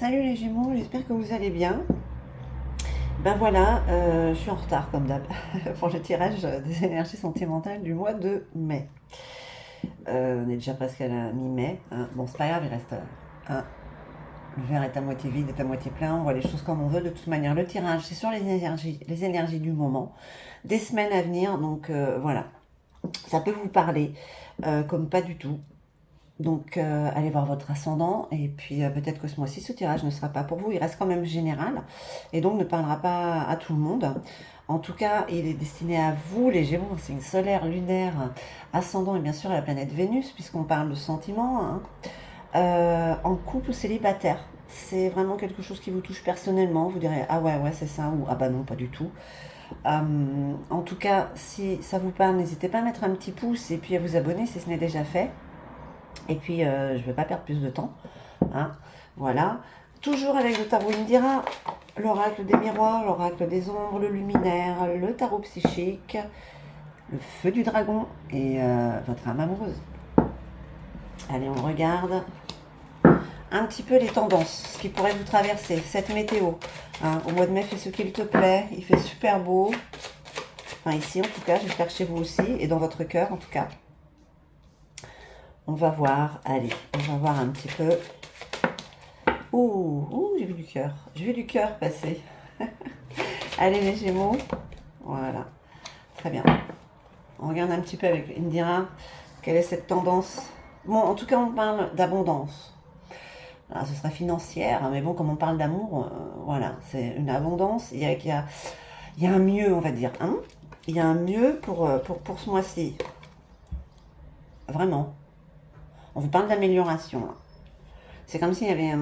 Salut les Gémeaux, j'espère que vous allez bien. Ben voilà, je suis en retard comme d'hab pour le tirage des énergies sentimentales du mois de mai. On est déjà presque à la mi-mai, hein. Bon, c'est pas grave, il reste le verre est à moitié vide, est à moitié plein, on voit les choses comme on veut. De toute manière, le tirage, c'est sur les énergies du moment, des semaines à venir. Donc voilà, ça peut vous parler comme pas du tout. Donc, allez voir votre ascendant et puis peut-être que ce mois-ci, ce tirage ne sera pas pour vous. Il reste quand même général et donc ne parlera pas à tout le monde. En tout cas, il est destiné à vous, les Gémeaux, c'est une solaire, lunaire, ascendant et bien sûr à la planète Vénus, puisqu'on parle de sentiments, hein. En couple ou célibataire. C'est vraiment quelque chose qui vous touche personnellement. Vous direz, ah ouais, ouais, c'est ça, ou ah bah non, pas du tout. En tout cas, si ça vous parle, n'hésitez pas à mettre un petit pouce et puis à vous abonner si ce n'est déjà fait. Et puis, je ne vais pas perdre plus de temps, hein. Voilà. Toujours avec le tarot Indira, l'oracle des miroirs, l'oracle des ombres, le luminaire, le tarot psychique, le feu du dragon et votre âme amoureuse. Allez, on regarde un petit peu les tendances, ce qui pourrait vous traverser, cette météo, hein. Au mois de mai, fais ce qu'il te plaît, il fait super beau. Enfin, ici, en tout cas, j'espère que chez vous aussi, et dans votre cœur, en tout cas. On va voir, allez, on va voir un petit peu. Ouh, j'ai vu du cœur. J'ai vu du cœur passer. Allez les Gémeaux. Voilà, très bien. On regarde un petit peu avec Indira. Quelle est cette tendance? Bon, en tout cas, on parle d'abondance. Alors, ce sera financière, mais bon, comme on parle d'amour, voilà, c'est une abondance. Il y a un mieux, on va dire, hein. Il y a un mieux pour ce mois-ci. Vraiment. On vous parle d'amélioration. C'est comme s'il y avait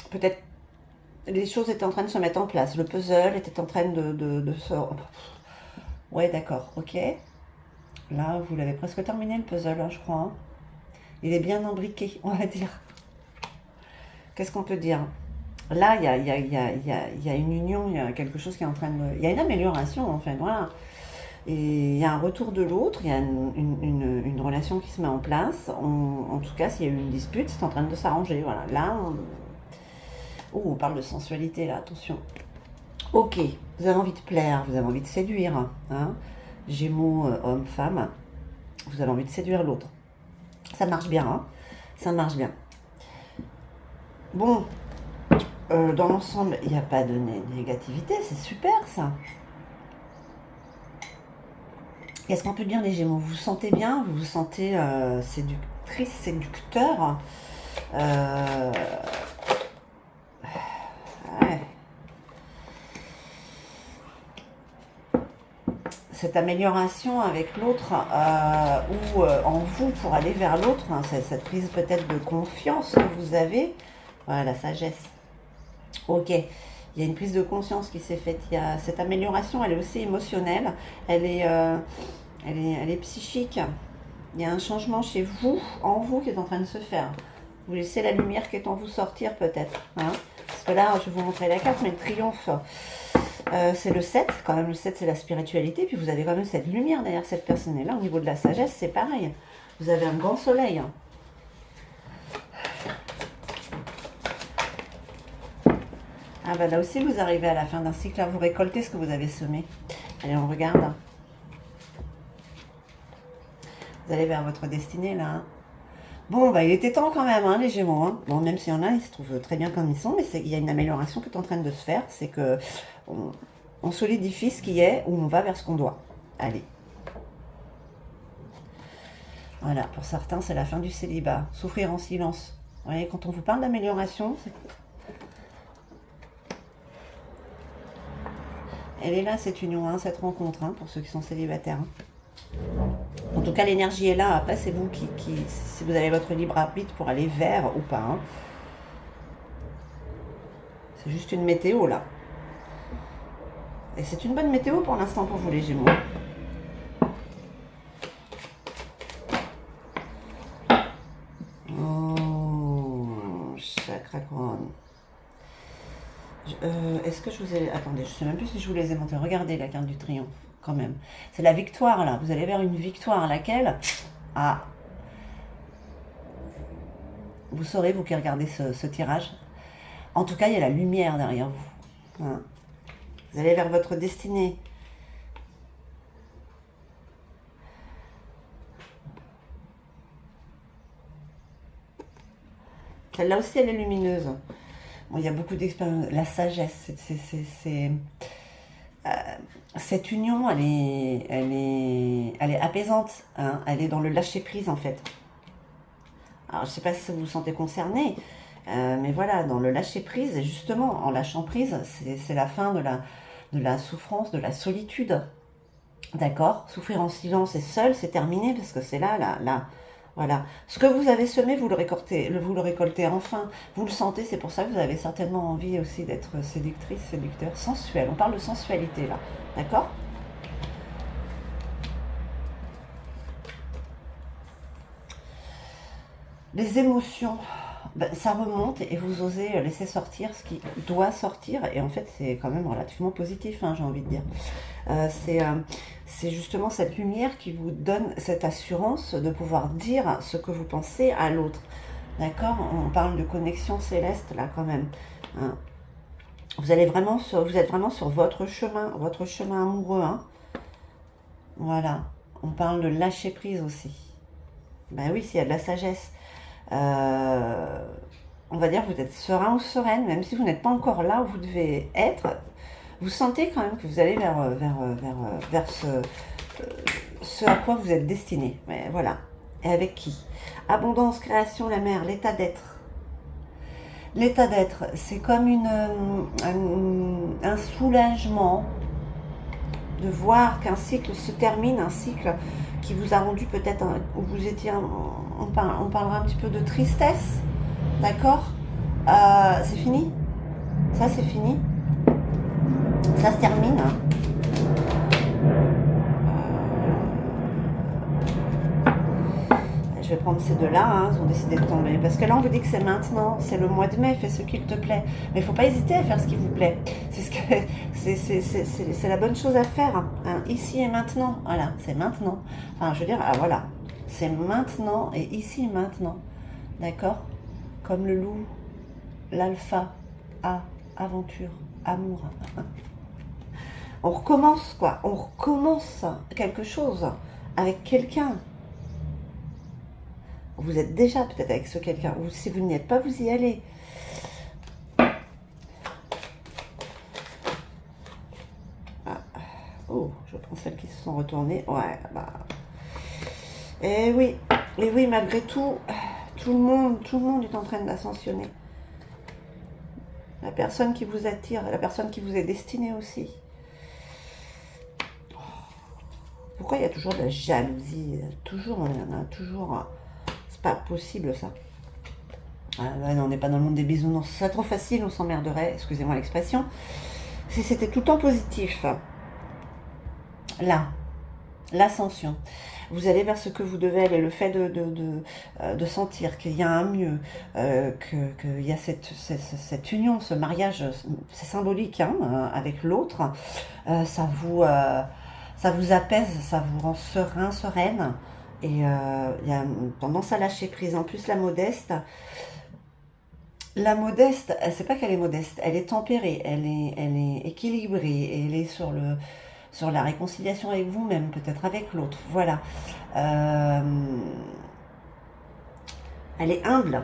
peut-être les choses étaient en train de se mettre en place. Le puzzle était en train de se... Ouais, d'accord, ok. Là, vous l'avez presque terminé le puzzle, hein, je crois, hein. Il est bien imbriqué, on va dire. Qu'est-ce qu'on peut dire? Là, il y a une union, il y a quelque chose qui est en train de... Il y a une amélioration, en fait, voilà. Et il y a un retour de l'autre, il y a une relation qui se met en place. En tout cas, s'il y a eu une dispute, c'est en train de s'arranger. Voilà. Là, on parle de sensualité, là, attention. Ok, vous avez envie de plaire, vous avez envie de séduire, hein. Gémeaux, homme, femme, vous avez envie de séduire l'autre. Ça marche bien, hein. Ça marche bien. Bon, dans l'ensemble, il n'y a pas de négativité, c'est super ça. Qu'est-ce qu'on peut dire les Gémeaux? Vous vous sentez bien? Vous vous sentez séductrice, séducteur? Ouais. Cette amélioration avec l'autre ou en vous pour aller vers l'autre, hein, cette prise peut-être de confiance que vous avez. Voilà, la sagesse. Ok, il y a une prise de conscience qui s'est faite. Il y a cette amélioration, elle est aussi émotionnelle, elle est psychique. Il y a un changement chez vous, en vous, qui est en train de se faire. Vous laissez la lumière qui est en vous sortir peut-être, hein. Parce que là, je vais vous montrer la carte, mais le triomphe, c'est le 7. Quand même, le 7, c'est la spiritualité. Puis vous avez quand même cette lumière derrière cette personne. Et là, au niveau de la sagesse, c'est pareil. Vous avez un grand soleil, hein. Ah bah là aussi, vous arrivez à la fin d'un cycle, là, vous récoltez ce que vous avez semé. Allez, on regarde. Vous allez vers votre destinée, là, hein. Bon, bah il était temps quand même, hein, les Gémeaux, hein. Bon, même s'il y en a, ils se trouvent très bien comme ils sont, mais il y a une amélioration qui est en train de se faire. C'est que on solidifie ce qui est, ou on va vers ce qu'on doit. Allez. Voilà, pour certains, c'est la fin du célibat. Souffrir en silence. Vous voyez, quand on vous parle d'amélioration, elle est là, cette union, hein, cette rencontre, hein, pour ceux qui sont célibataires, hein. En tout cas, l'énergie est là. Après, c'est vous si vous avez votre libre arbitre pour aller vers ou pas, hein. C'est juste une météo, là. Et c'est une bonne météo pour l'instant pour vous, les Gémeaux. Oh, chakra couronne. Est-ce que je vous ai... Attendez, je ne sais même plus si je vous les ai montrés. Regardez la carte du triomphe, quand même. C'est la victoire, là. Vous allez vers une victoire, laquelle... Ah. Vous saurez, vous qui regardez ce tirage, En tout cas, il y a la lumière derrière vous. Hein. Vous allez vers votre destinée. Celle-là aussi, elle est lumineuse. Bon, il y a beaucoup d'expérience. La sagesse, cette union, elle est apaisante. Hein. Elle est dans le lâcher-prise, en fait. Alors, je ne sais pas si vous vous sentez concerné, mais voilà, dans le lâcher-prise, et justement, en lâchant prise, c'est la fin de la souffrance, de la solitude. D'accord? Souffrir en silence et seul, c'est terminé, parce que c'est là, voilà. Ce que vous avez semé, vous le récoltez enfin. Vous le sentez, c'est pour ça que vous avez certainement envie aussi d'être séductrice, séducteur, sensuel. On parle de sensualité, là. D'accord? Les émotions, ben, ça remonte et vous osez laisser sortir ce qui doit sortir. Et en fait, c'est quand même relativement positif, hein, j'ai envie de dire. Euh, c'est euh, c'est justement cette lumière qui vous donne cette assurance de pouvoir dire ce que vous pensez à l'autre. D'accord? On parle de connexion céleste là quand même. Hein. Vous êtes vraiment sur votre chemin amoureux. Hein. Voilà. On parle de lâcher prise aussi. Ben oui, s'il y a de la sagesse. Euh, on va dire que vous êtes serein ou sereine, même si vous n'êtes pas encore là où vous devez être. Vous sentez quand même que vous allez vers ce à quoi vous êtes destiné. Mais voilà. Et avec qui? Abondance, création, la mer, l'état d'être. L'état d'être, c'est comme un soulagement de voir qu'un cycle se termine, un cycle qui vous a rendu peut-être, où vous étiez, on parlera un petit peu de tristesse, d'accord? C'est fini? Ça, c'est fini? Ça se termine? Je vais prendre ces deux-là, hein, ils ont décidé de tomber. Parce que là, on vous dit que c'est maintenant, c'est le mois de mai, fais ce qu'il te plaît. Mais il ne faut pas hésiter à faire ce qui vous plaît. C'est la bonne chose à faire, hein, ici et maintenant. Voilà, c'est maintenant. Enfin, je veux dire, voilà, c'est maintenant et ici et maintenant. D'accord? Comme le loup, l'alpha, aventure, amour. On recommence, quoi. On recommence quelque chose avec quelqu'un. Vous êtes déjà peut-être avec ce quelqu'un. Ou si vous n'y êtes pas, vous y allez. Ah. Oh, je prends celles qui se sont retournées. Ouais, bah. Et oui, malgré tout, tout le monde est en train d'ascensionner. La personne qui vous attire, la personne qui vous est destinée aussi. Pourquoi il y a toujours de la jalousie? Toujours, il y en a toujours. C'est pas possible ça. Ah, non, on n'est pas dans le monde des bisounours. C'est trop facile, on s'emmerderait, excusez-moi l'expression. Si c'était tout le temps positif. Là, l'ascension. Vous allez vers ce que vous devez aller. Le fait de sentir qu'il y a un mieux, qu'il y a cette union, ce mariage, c'est symbolique hein, avec l'autre. Ça vous apaise, ça vous rend serein, sereine. Et il y a tendance à lâcher prise. En plus, la modeste, c'est pas qu'elle est modeste, elle est tempérée, elle est équilibrée, elle est sur la réconciliation avec vous-même, peut-être avec l'autre. Voilà. Euh, elle est humble.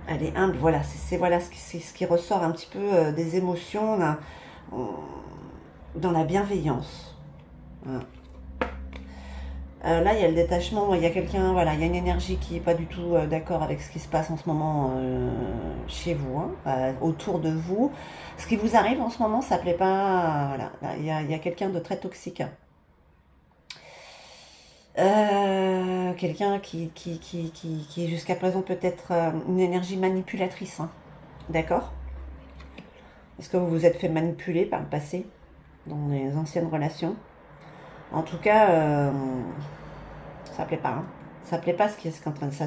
Elle est humble. Voilà, voilà ce qui ressort un petit peu des émotions dans la bienveillance. Voilà. Là, il y a le détachement, il y a quelqu'un, voilà, il y a une énergie qui n'est pas du tout d'accord avec ce qui se passe en ce moment chez vous, hein, autour de vous. Ce qui vous arrive en ce moment, ça ne plaît pas. Voilà, là, il y a quelqu'un de très toxique. Quelqu'un qui jusqu'à présent peut être une énergie manipulatrice. Hein. D'accord? Est-ce que vous vous êtes fait manipuler par le passé, dans les anciennes relations? En tout cas, ça plaît pas. Hein. Ça plaît pas ce qui est en train de ça.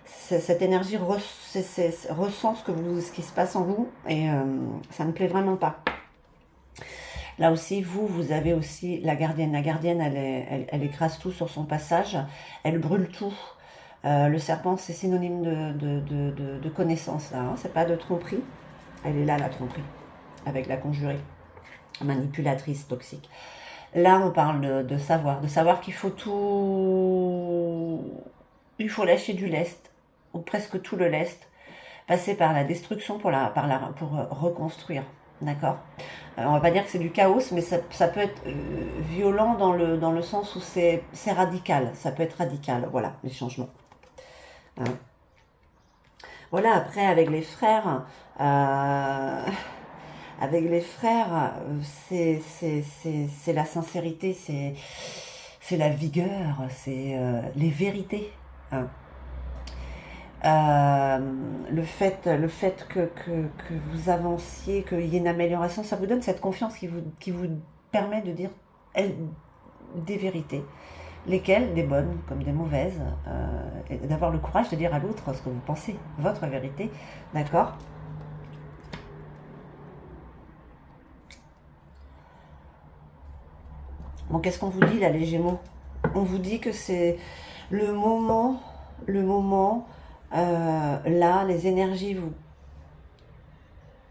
Cette énergie ressent ce qui se passe en vous et ça ne plaît vraiment pas. Là aussi, vous avez aussi la gardienne. La gardienne, elle écrase tout sur son passage. Elle brûle tout. Le serpent, c'est synonyme de connaissance. Là, hein. C'est pas de tromperie. Elle est là, la tromperie, avec la conjurée, manipulatrice, toxique. Là, on parle de savoir qu'il faut tout... Il faut lâcher du lest, ou presque tout le lest, passer par la destruction pour reconstruire. D'accord. On va pas dire que c'est du chaos, mais ça peut être violent dans le sens où c'est radical. Ça peut être radical, voilà, les changements. Hein. Voilà, après, avec les frères, c'est la sincérité, c'est la vigueur, c'est les vérités. Hein. Le fait que vous avanciez, qu'il y ait une amélioration, ça vous donne cette confiance qui vous permet de dire des vérités, lesquelles, des bonnes comme des mauvaises, et d'avoir le courage de dire à l'autre ce que vous pensez, votre vérité, d'accord? Bon, qu'est-ce qu'on vous dit là, les Gémeaux? On vous dit que c'est le moment, là, les énergies vous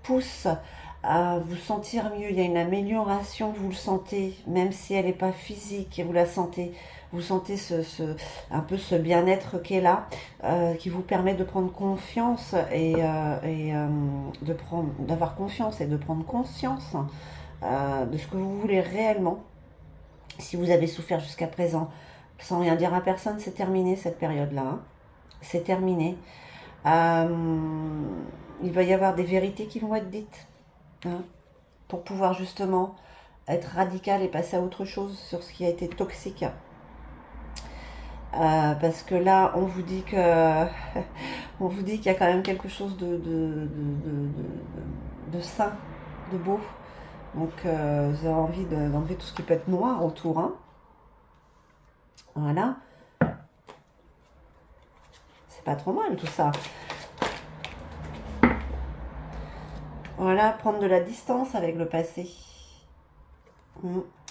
poussent à vous sentir mieux. Il y a une amélioration, vous le sentez, même si elle n'est pas physique, vous la sentez. Vous sentez un peu ce bien-être qui est là, qui vous permet de prendre confiance d'avoir confiance et de prendre conscience de ce que vous voulez réellement. Si vous avez souffert jusqu'à présent, sans rien dire à personne, c'est terminé cette période-là. Hein. C'est terminé. Il va y avoir des vérités qui vont être dites. Hein, pour pouvoir justement être radical et passer à autre chose sur ce qui a été toxique. Parce que là, on vous dit qu'il y a quand même quelque chose de sain, de beau. Donc, vous avez envie d'enlever tout ce qui peut être noir autour. Hein. Voilà. C'est pas trop mal tout ça. Voilà, prendre de la distance avec le passé.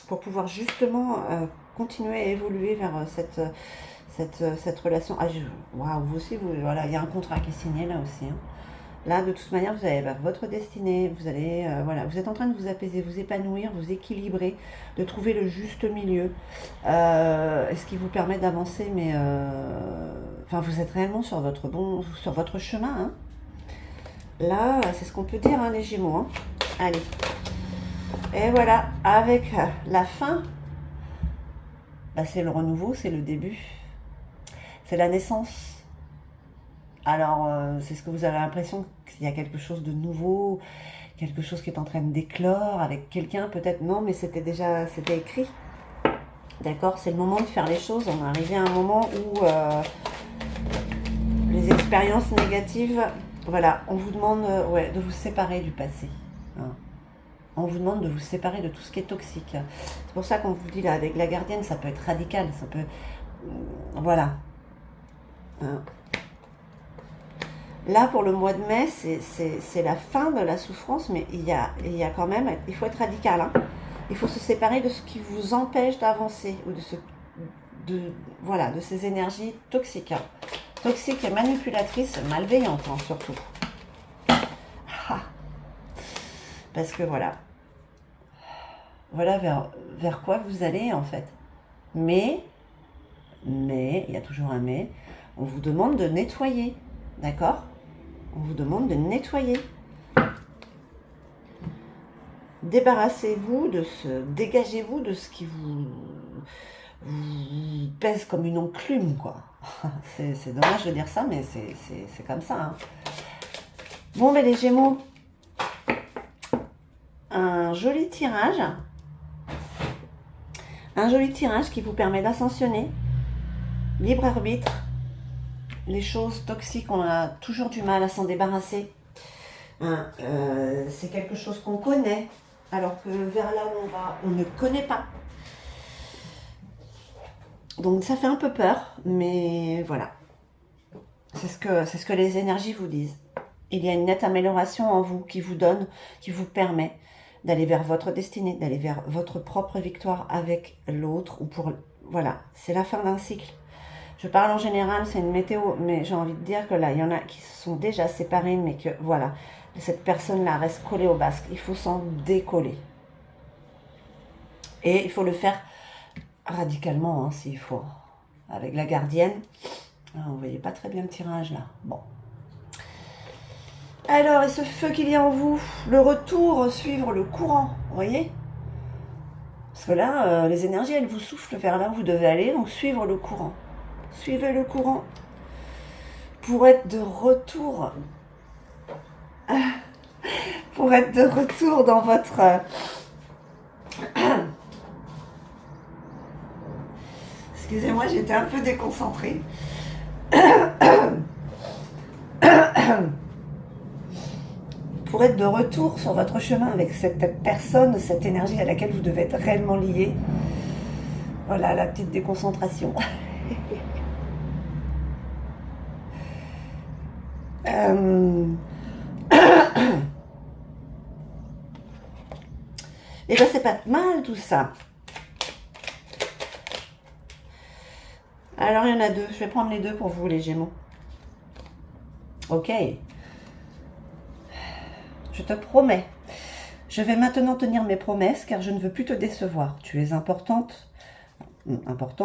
Pour pouvoir justement continuer à évoluer vers cette relation. Ah, waouh, vous aussi, voilà, il y a un contrat qui est signé là aussi. Hein. Là, de toute manière, vous allez vers votre destinée, vous allez, voilà, vous êtes en train de vous apaiser, vous épanouir, vous équilibrer, de trouver le juste milieu, ce qui vous permet d'avancer, mais enfin, vous êtes réellement sur votre chemin. Hein. Là, c'est ce qu'on peut dire, hein, les Gémeaux. Hein. Allez. Et voilà, avec la fin, bah, c'est le renouveau, c'est le début, c'est la naissance. Alors, c'est ce que vous avez l'impression qu'il y a quelque chose de nouveau, quelque chose qui est en train de d'éclore avec quelqu'un, peut-être non, mais c'était écrit. D'accord, c'est le moment de faire les choses. On est arrivé à un moment où les expériences négatives, voilà, on vous demande de vous séparer du passé. Hein. On vous demande de vous séparer de tout ce qui est toxique. C'est pour ça qu'on vous dit là, avec la gardienne, ça peut être radical, ça peut... voilà. Hein. Là, pour le mois de mai, c'est la fin de la souffrance, mais il y a quand même... Il faut être radical. Hein. Il faut se séparer de ce qui vous empêche d'avancer, ou de ces énergies toxiques. Hein. Toxiques et manipulatrices, malveillantes, hein, surtout. Ah. Parce que voilà vers quoi vous allez, en fait. Mais, il y a toujours un mais, on vous demande de nettoyer, d'accord? On vous demande de nettoyer. Débarrassez-vous dégagez-vous de ce qui vous pèse comme une enclume, quoi. C'est dommage de dire ça, mais c'est comme ça. Hein. Bon, mais les Gémeaux, un joli tirage qui vous permet d'ascensionner, libre arbitre. Les choses toxiques, on a toujours du mal à s'en débarrasser. Hein, c'est quelque chose qu'on connaît, alors que vers là où on va, on ne connaît pas. Donc ça fait un peu peur, mais voilà. C'est ce que les énergies vous disent. Il y a une nette amélioration en vous qui vous permet d'aller vers votre destinée, d'aller vers votre propre victoire avec l'autre. Voilà, c'est la fin d'un cycle. Je parle en général, c'est une météo, mais j'ai envie de dire que là, il y en a qui se sont déjà séparés, mais que voilà, cette personne-là reste collée au basque. Il faut s'en décoller. Et il faut le faire radicalement, hein, s'il faut. Avec la gardienne. Ah, vous voyez pas très bien le tirage là. Bon. Alors, et ce feu qu'il y a en vous, le retour, suivre le courant, vous voyez? Parce que là, les énergies, elles vous soufflent vers là où vous devez aller, donc suivre le courant. Suivez le courant pour être de retour. Pour être de retour dans votre... Excusez-moi, j'étais un peu déconcentrée. Pour être de retour sur votre chemin avec cette personne, cette énergie à laquelle vous devez être réellement lié. Voilà la petite déconcentration. Et ben c'est pas mal tout ça. Alors il y en a deux, je vais prendre les deux pour vous les Gémeaux. Ok. Je te promets. Je vais maintenant tenir mes promesses car je ne veux plus te décevoir. Tu es important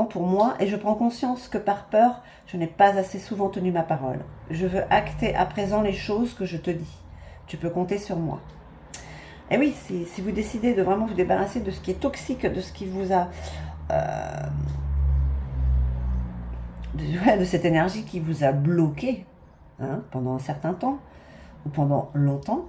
pour moi et je prends conscience que par peur, je n'ai pas assez souvent tenu ma parole. Je veux acter à présent les choses que je te dis. Tu peux compter sur moi. Et oui, si vous décidez de vraiment vous débarrasser de ce qui est toxique, de ce qui vous a... de cette énergie qui vous a bloqué hein, pendant un certain temps ou pendant longtemps,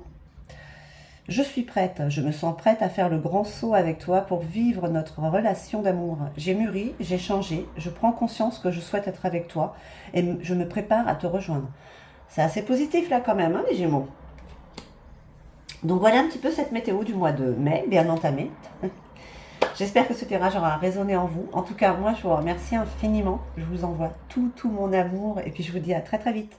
je suis prête, je me sens prête à faire le grand saut avec toi pour vivre notre relation d'amour. J'ai mûri, j'ai changé, je prends conscience que je souhaite être avec toi et je me prépare à te rejoindre. C'est assez positif là quand même, hein, les Gémeaux. Donc voilà un petit peu cette météo du mois de mai, bien entamée. J'espère que ce tirage aura résonné en vous. En tout cas, moi, je vous remercie infiniment. Je vous envoie tout mon amour et puis je vous dis à très très vite.